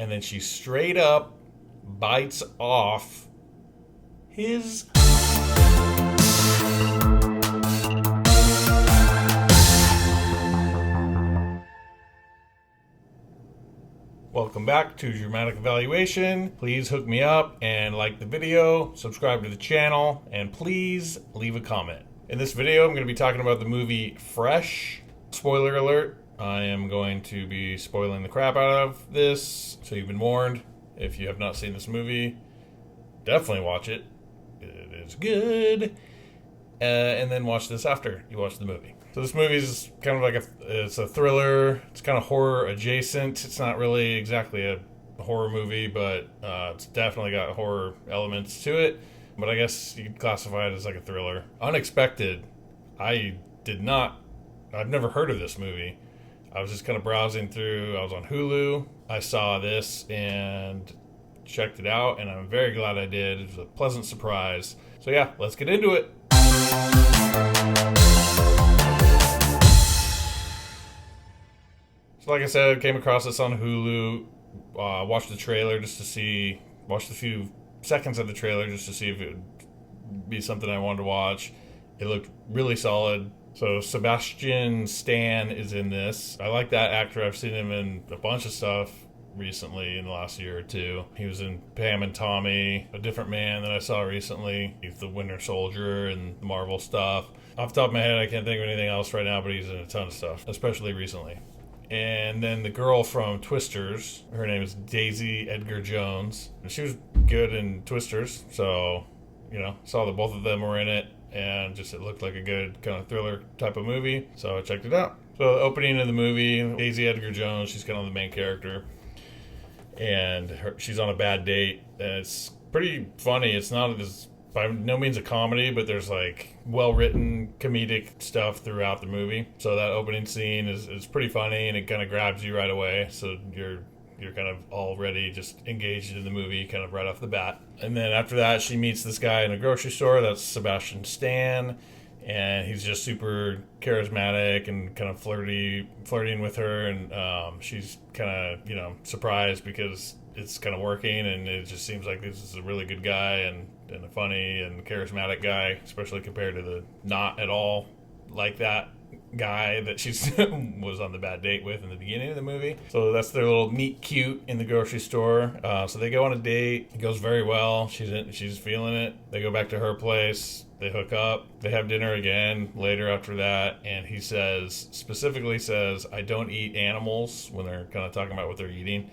and then she straight up bites off his. Welcome back to Dramatic Evaluation. Please hook me up and like the video, subscribe to the channel, and please leave a comment. In this video, I'm going to be talking about the movie Fresh. Spoiler alert, I am going to be spoiling the crap out of this, so you've been warned. If you have not seen this movie, definitely watch it. It is good. And then watch this after you watch the movie. So this movie is kind of like it's a thriller. It's kind of horror adjacent. It's not really exactly a horror movie, but it's definitely got horror elements to it. But I guess you could classify it as like a thriller. Unexpected. I've never heard of this movie. I was just kind of browsing through. I was on Hulu. I saw this and checked it out, and I'm very glad I did. It was a pleasant surprise. So yeah, let's get into it. So like I said, I came across this on Hulu. Watched the trailer just to see. Watched a few seconds of the trailer just to see if it would be something I wanted to watch. It looked really solid. So Sebastian is in this. I like that actor. I've seen him in a bunch of stuff recently in the last year or two. He was in Pam and Tommy, A Different Man that I saw recently. He's the Winter Soldier and Marvel stuff. Off the top of my head, I can't think of anything else right now, but he's in a ton of stuff, especially recently. And then the girl from Twisters, her name is Edgarjones. She was good in Twisters, so, saw that both of them were in it, and just it looked like a good kind of thriller type of movie, so I checked it out. So the opening of the movie, Daisy Edgarjones, she's kind of the main character, and she's on a bad date, and it's pretty funny. It's not by no means a comedy, but there's like well-written comedic stuff throughout the movie. So that opening scene is pretty funny, and it kind of grabs you right away. So you're kind of already just engaged in the movie kind of right off the bat. And then after that, she meets this guy in a grocery store. That's Sebastian, and he's just super charismatic and kind of flirting with her. And she's kind of, surprised because it's kind of working, and it just seems like this is a really good guy and a funny and charismatic guy, especially compared to the not at all like that guy that she was on the bad date with in the beginning of the movie. So that's their little meet cute in the grocery store. So they go on a date. It goes very well. She's feeling it. They go back to her place. They hook up. They have dinner again later after that. And he specifically says, I don't eat animals, when they're kind of talking about what they're eating.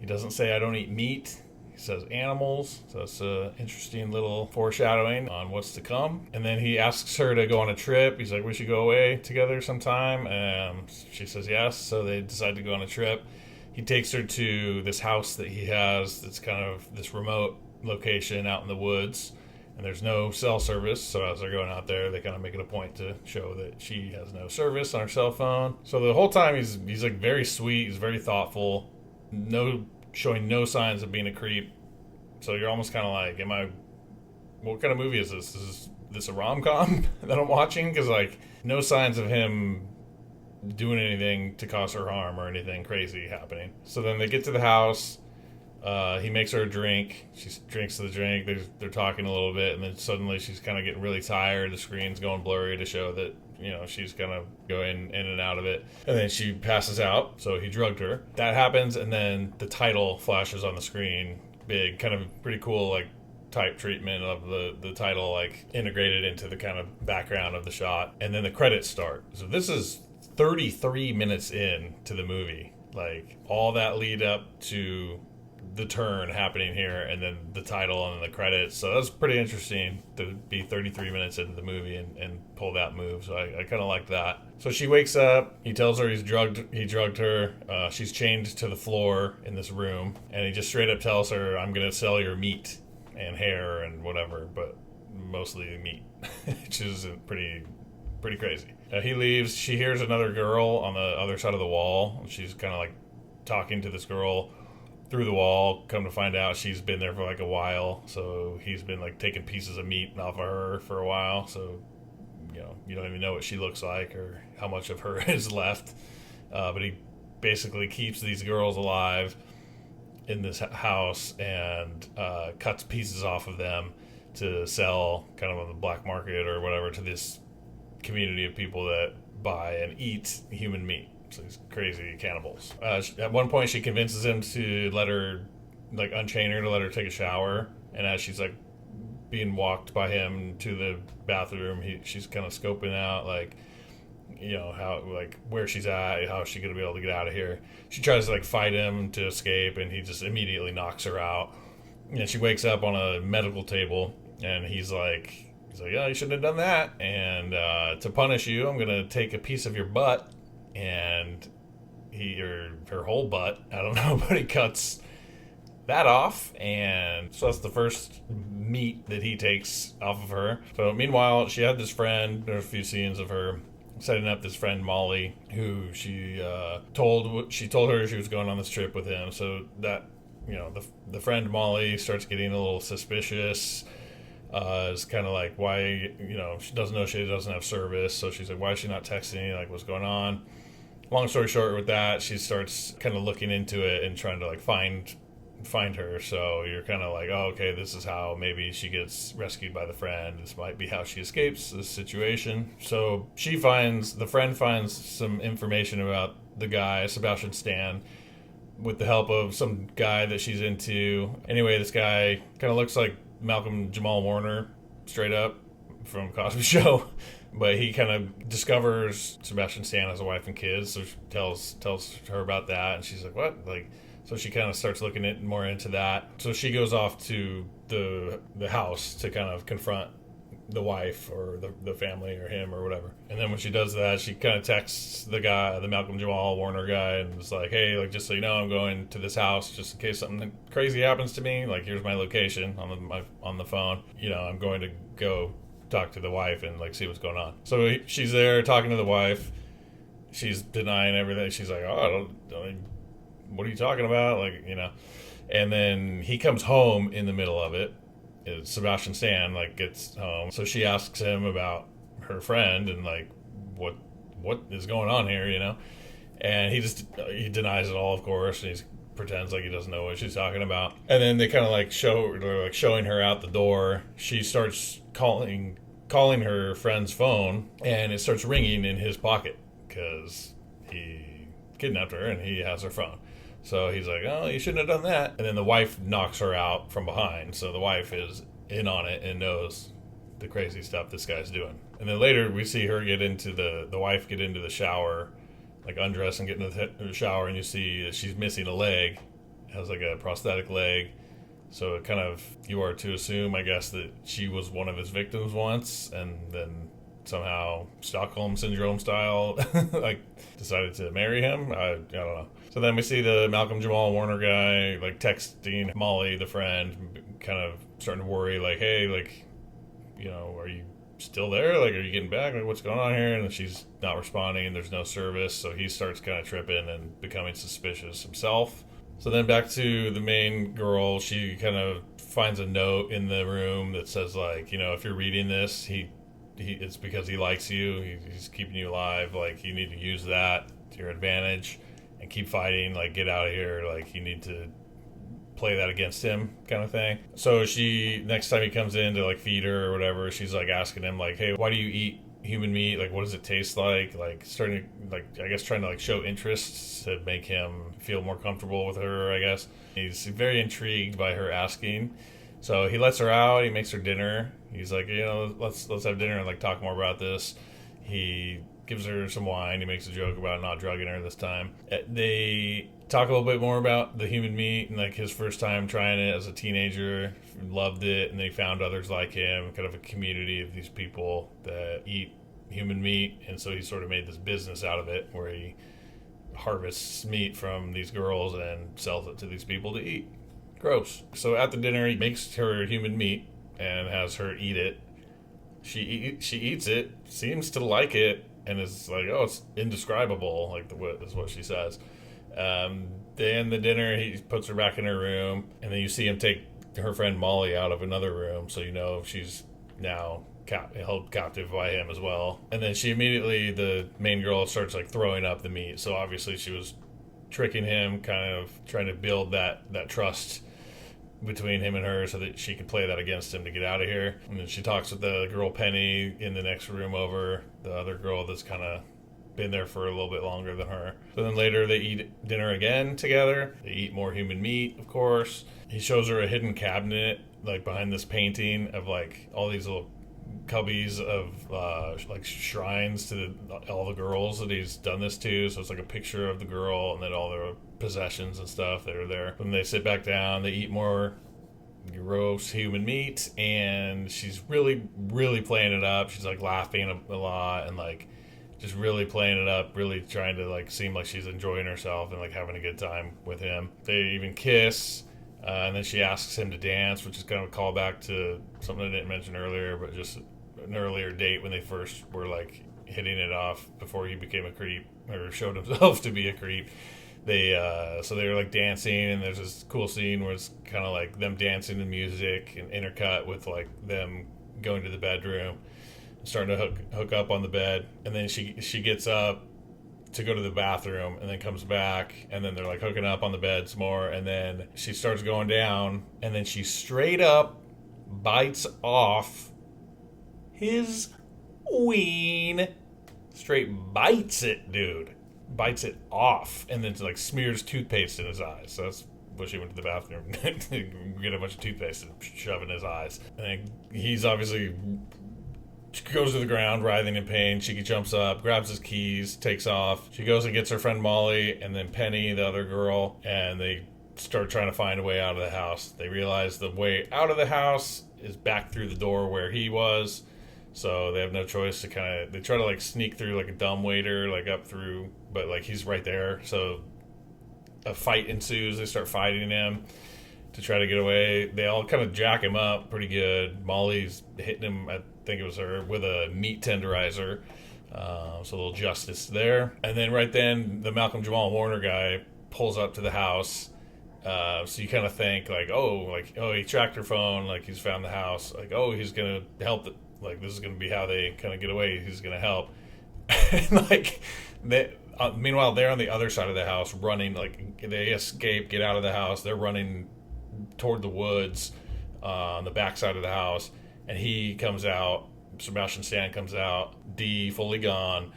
He doesn't say I don't eat meat. He says animals, so it's an interesting little foreshadowing on what's to come. And then he asks her to go on a trip. He's like, we should go away together sometime. She says yes, so they decide to go on a trip. He takes her to this house that he has that's kind of this remote location out in the woods. And there's no cell service, so as they're going out there, they kind of make it a point to show that she has no service on her cell phone. So the whole time he's like very sweet, he's very thoughtful, showing no signs of being a creep. So you're almost kind of like, what kind of movie is this? Is this a rom-com that I'm watching? Because no signs of him doing anything to cause her harm or anything crazy happening. So then they get to the house. He makes her a drink. She drinks the drink. They're talking a little bit, and then suddenly she's kind of getting really tired. The screen's going blurry to show that she's kind of going in and out of it. And then she passes out, so he drugged her. That happens, and then the title flashes on the screen. Big, kind of pretty cool, type treatment of the title, integrated into the kind of background of the shot. And then the credits start. So this is 33 minutes in to the movie. All that lead up to the turn happening here, and then the title and then the credits. So that's pretty interesting to be 33 minutes into the movie and pull that move. So I kind of like that. So she wakes up. He tells her he drugged her. She's chained to the floor in this room, and he just straight up tells her, I'm gonna sell your meat and hair and whatever, but mostly meat, which is pretty crazy. He leaves. She hears another girl on the other side of the wall. She's kind of talking to this girl through the wall. Come to find out, she's been there for a while, so he's been taking pieces of meat off of her for a while. So you don't even know what she looks like or how much of her is left, but he basically keeps these girls alive in this house and cuts pieces off of them to sell kind of on the black market or whatever to this community of people that buy and eat human meat. So these crazy cannibals. At one point, she convinces him to let her, like, unchain her to let her take a shower. And as she's, like, being walked by him to the bathroom, she's kind of scoping out, like, you know, how, like, where she's at, how is she going to be able to get out of here. She tries to, like, fight him to escape, and he just immediately knocks her out. And she wakes up on a medical table, and he's like, yeah, you shouldn't have done that. And to punish you, I'm going to take a piece of your butt. And her whole butt, I don't know, but he cuts that off. And so that's the first meat that he takes off of her. So meanwhile, she had this friend, there's a few scenes of her setting up this friend, Mollie, who she told her she was going on this trip with him. So that, you know, the friend Mollie starts getting a little suspicious. It's kind of like, why, you know, she doesn't know she doesn't have service. So she's like, why is she not texting me? Like, what's going on? Long story short with that, she starts kind of looking into it and trying to, like, find her. So you're kind of like, oh, okay, this is how maybe she gets rescued by the friend. This might be how she escapes this situation. So the friend finds some information about the guy, Sebastian, with the help of some guy that she's into. Anyway, this guy kind of looks like Malcolm Jamal Warner, straight up, from Cosby Show. But he kind of discovers Sebastian Stan has a wife and kids, so she tells her about that, and she's like, what? Like, so she kind of starts looking more into that. So she goes off to the house to kind of confront the wife or the family or him or whatever. And then when she does that, she kind of texts the guy, the Malcolm Jamal Warner guy, and is like, hey, like, just so you know, I'm going to this house just in case something crazy happens to me. Like, here's my location on the phone. You know, I'm going to go talk to the wife and, like, see what's going on. So she's there talking to the wife. She's denying everything. She's like, oh, I don't what are you talking about? Like, you know. And then he comes home in the middle of it. Sebastian Stan, like, gets home. So she asks him about her friend and, like, what is going on here, you know? And he denies it all, of course, and he pretends like he doesn't know what she's talking about. And then they kind of, like, showing her out the door. She starts calling her friend's phone, and it starts ringing in his pocket because he kidnapped her and he has her phone. So he's like, oh, you shouldn't have done that. And then the wife knocks her out from behind. So the wife is in on it and knows the crazy stuff this guy's doing. And then later we see her the wife get into the shower, like undress and get into the shower, and you see that she's missing a leg, has like a prosthetic leg. So it kind of, you are to assume, I guess, that she was one of his victims once, and then somehow Stockholm Syndrome style, like, decided to marry him. I don't know. So then we see the Malcolm Jamal Warner guy, like, texting Mollie, the friend, kind of starting to worry, like, hey, like, you know, are you still there? Like, are you getting back? Like, what's going on here? And she's not responding, and there's no service. So he starts kind of tripping and becoming suspicious himself. So then back to the main girl, she kind of finds a note in the room that says, like, you know, if you're reading this, it's because he likes you. He's keeping you alive. Like, you need to use that to your advantage and keep fighting. Like, get out of here. Like, you need to play that against him, kind of thing. So next time he comes in to, like, feed her or whatever, she's, like, asking him, like, hey, why do you eat human meat? Like, what does it taste like? Like, starting to, like, I guess trying to, like, show interest to make him feel more comfortable with her, I guess. He's very intrigued by her asking. So he lets her out. He makes her dinner. He's like, you know, let's have dinner and, like, talk more about this. He gives her some wine. He makes a joke about not drugging her this time. They talk a little bit more about the human meat and, like, his first time trying it as a teenager. Loved it, and they found others like him, kind of a community of these people that eat human meat. And so he sort of made this business out of it where he harvests meat from these girls and sells it to these people to eat. Gross. So at the dinner, he makes her human meat and has her eat it. She eats it, seems to like it, and is like, oh, it's indescribable, like is what she says. They end the dinner, he puts her back in her room, and then you see him take her friend Mollie out of another room, so you know she's now held captive by him as well. And then she immediately, the main girl, starts, like, throwing up the meat, so obviously she was tricking him, kind of trying to build that trust between him and her so that she could play that against him to get out of here. And then she talks with the girl Penny in the next room over, the other girl that's kind of been there for a little bit longer than her. So then later they eat dinner again together. They eat more human meat, of course. He shows her a hidden cabinet, like behind this painting of like all these little cubbies of like shrines to all the girls that he's done this to. So it's like a picture of the girl and then all their possessions and stuff that are there. When they sit back down, they eat more gross human meat, and she's really, really playing it up. She's like laughing a lot and like just really playing it up, really trying to like seem like she's enjoying herself and like having a good time with him. They even kiss, and then she asks him to dance, which is kind of a callback to something I didn't mention earlier, but just an earlier date when they first were like hitting it off before he became a creep or showed himself to be a creep. So they were like dancing, and there's this cool scene where it's kind of like them dancing to music and intercut with like them going to the bedroom, starting to hook up on the bed, and then she gets up to go to the bathroom and then comes back, and then they're like hooking up on the bed some more, and then she starts going down, and then she straight up bites off his ween. Straight bites it, dude. Bites it off, and then like smears toothpaste in his eyes. So that's what she went to the bathroom to get a bunch of toothpaste and shove in his eyes. And he's obviously goes to the ground, writhing in pain. She jumps up, grabs his keys, takes off. She goes and gets her friend Mollie, and then Penny, the other girl, and they start trying to find a way out of the house. They realize the way out of the house is back through the door where he was. So they have no choice to they try to like sneak through like a dumbwaiter, like up through, but like he's right there. So a fight ensues. They start fighting him to try to get away. They all kind of jack him up pretty good. Mollie's hitting him, I think it was her, with a meat tenderizer. So a little justice there. And then right then, the Malcolm Jamal Warner guy pulls up to the house. So you kind of think he tracked her phone, like he's found the house, like, oh, he's going to help like this is going to be how they kind of get away. He's going to help. And like, meanwhile, they're on the other side of the house running, like they escape, get out of the house. They're running toward the woods on the back side of the house. And he comes out, Sebastian Stan comes out, D fully gone,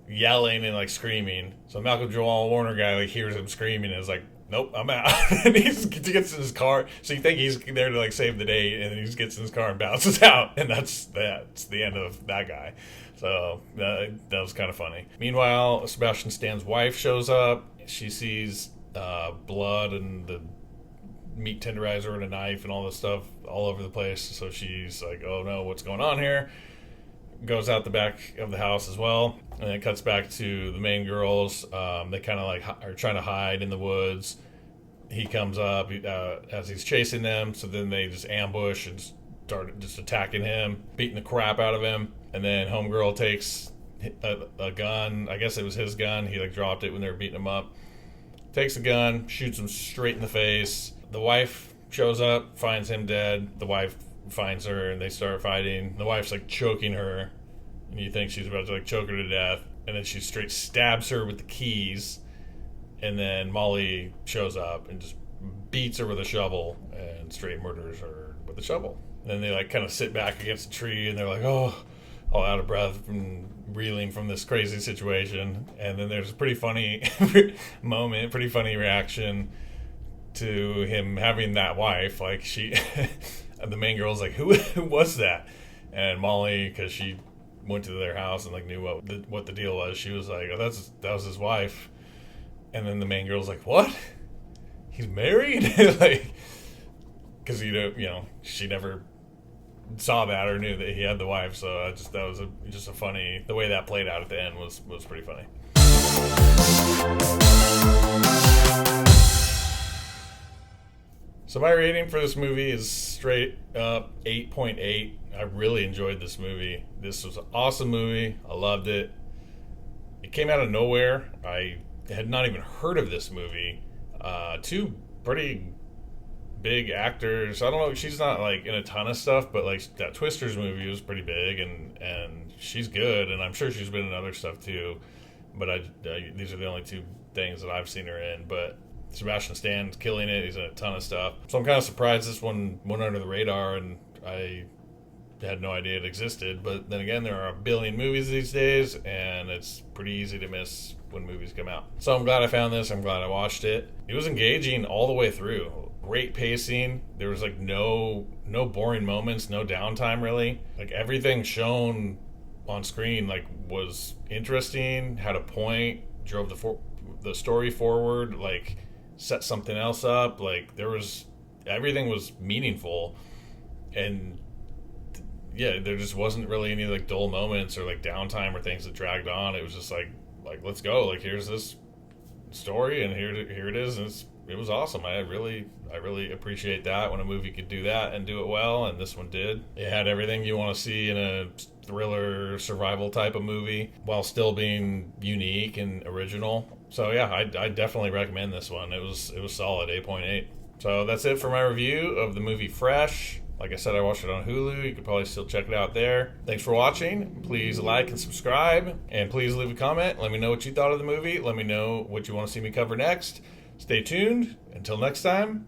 yelling and like screaming. So Malcolm Jamal Warner guy like hears him screaming and is like, nope, I'm out. And he gets in his car. So you think he's there to like save the day, and then he just gets in his car and bounces out. And that's the end of that guy. So that was kind of funny. Meanwhile, Sebastian Stan's wife shows up. She sees blood and the meat tenderizer and a knife and all this stuff all over the place. So she's like, oh no, what's going on here? Goes out the back of the house as well. And it cuts back to the main girls. They kind of like are trying to hide in the woods. He comes up as he's chasing them. So then they just ambush and start just attacking him, beating the crap out of him. And then homegirl takes a gun. I guess it was his gun. He like dropped it when they were beating him up. Takes the gun, shoots him straight in the face. The wife shows up, finds him dead. The wife finds her, and they start fighting. The wife's like choking her, and you think she's about to like choke her to death. And then she straight stabs her with the keys. And then Mollie shows up and just beats her with a shovel and straight murders her with a shovel. And then they like kind of sit back against a tree, and they're like, oh, all out of breath and reeling from this crazy situation. And then there's a pretty funny moment, pretty funny reaction to him having that wife. Like the main girl's like, who was that? And Mollie, because she went to their house and like knew what the deal was, she was like, oh, that was his wife. And then the main girl's like, what? He's married? Like, because she never saw that or knew that he had the wife. So that was just a funny, the way that played out at the end was pretty funny. So my rating for this movie is straight up 8.8. I really enjoyed this movie. This was an awesome movie. I loved it. It came out of nowhere. I had not even heard of this movie. Two pretty big actors. I don't know, she's not like in a ton of stuff, but like that Twisters movie was pretty big, and she's good, and I'm sure she's been in other stuff too. But these are the only two things that I've seen her in, but Sebastian Stan's killing it. He's in a ton of stuff. So I'm kind of surprised this one went under the radar, and I had no idea it existed. But then again, there are a billion movies these days, and it's pretty easy to miss when movies come out. So I'm glad I found this. I'm glad I watched it. It was engaging all the way through. Great pacing. There was like no boring moments, no downtime really. Like everything shown on screen like was interesting, had a point, drove the story forward, like set something else up. Like everything was meaningful, and yeah, there just wasn't really any like dull moments or like downtime or things that dragged on. It was just like let's go. Like here's this story, and here it is, and it was awesome. I really appreciate that when a movie could do that and do it well, and this one did. It had everything you want to see in a thriller survival type of movie while still being unique and original. So yeah, I definitely recommend this one. It was solid, 8.8. So that's it for my review of the movie Fresh. Like I said, I watched it on Hulu. You could probably still check it out there. Thanks for watching. Please like and subscribe, and please leave a comment. Let me know what you thought of the movie. Let me know what you want to see me cover next. Stay tuned. Until next time.